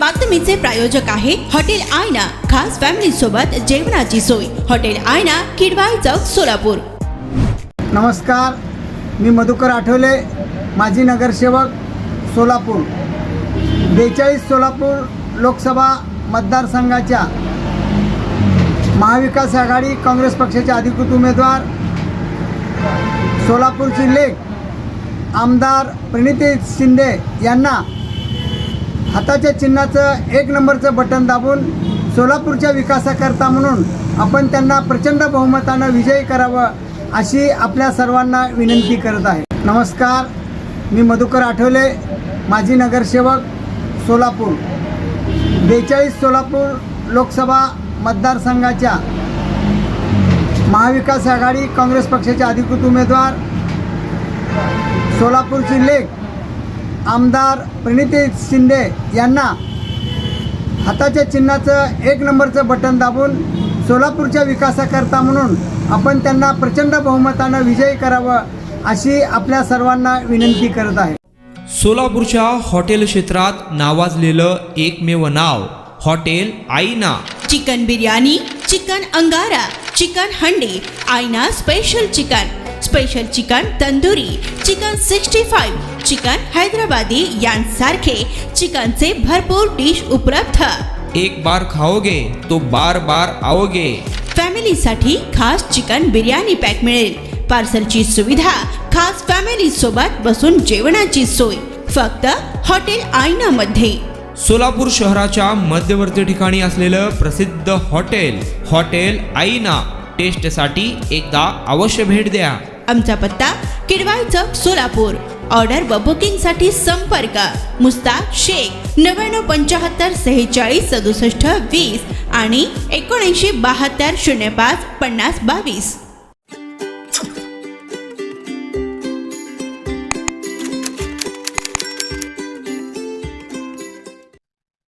बातमीचे प्रायोजक आहे हॉटेल आयना, खास फॅमिली सोबत जेवणाची सोय। हॉटेल आयना, किडवाई चौक, सोलापूर। नमस्कार, मी मधुकर आठवले, माजी नगरसेवक, सोलापूर। 42 सोलापूर लोकसभा मतदारसंघाच्या महाविकास आघाडी काँग्रेस पक्षाचे अधिकृत उमेदवार, सोलापूरची लेक आमदार प्रणिती शिंदे यांना हाताच्या चिन्हाचं 1 नंबरचं बटन दाबून सोलापूरच्या विकासाकरता म्हणून आपण त्यांना प्रचंड बहुमतानं विजयी करावं अशी आपल्या सर्वांना विनंती करत आहे। नमस्कार, मी मधुकर आठवले, माजी नगरसेवक, सोलापूर। 42 सोलापूर लोकसभा मतदारसंघाच्या महाविकास आघाडी काँग्रेस पक्षाचे अधिकृत उमेदवार, सोलापूरची लेक आमदार प्रणिती शिंदे यांना हाताच्या चिन्हाचं 1 नंबरचं बटन दाबून सोलापूरच्या विकासाकरता म्हणून आपण त्यांना प्रचंड बहुमतानं विजयी करावं अशी आपल्या सर्वांना विनंती करत आहे। सोलापूरच्या हॉटेल क्षेत्रात नावाजलेलं एकमेव नाव हॉटेल आईना। चिकन बिर्याणी, चिकन अंगारा, चिकन हंडी, आईना special chicken tandoori, chicken 65, chicken Hyderabadi यांसारखे चिकनचे भरपूर डिश उपलब्ध। एक बार खाओगे तो बार बार आओगे। फॅमिलीसाठी खास चिकन बिर्याणी पॅक मिळेल। पार्सलची सुविधा, खास फॅमिली सोबत बसून जेवणाची सोय फक्त हॉटेल आईना मध्ये। सोलापूर शहराच्या मध्यवर्ती ठिकाणी असलेलं प्रसिद्ध हॉटेल आईना टेस्टसाठी एकदा अवश्य भेट द्या। आमचा पत्ता किडवाई चौक, सोलापूर। ऑर्डर व बुकिंग साठी संपर्क मुस्ताक शेख 99 75 46 67 20 आणि 79 72 05 50 22।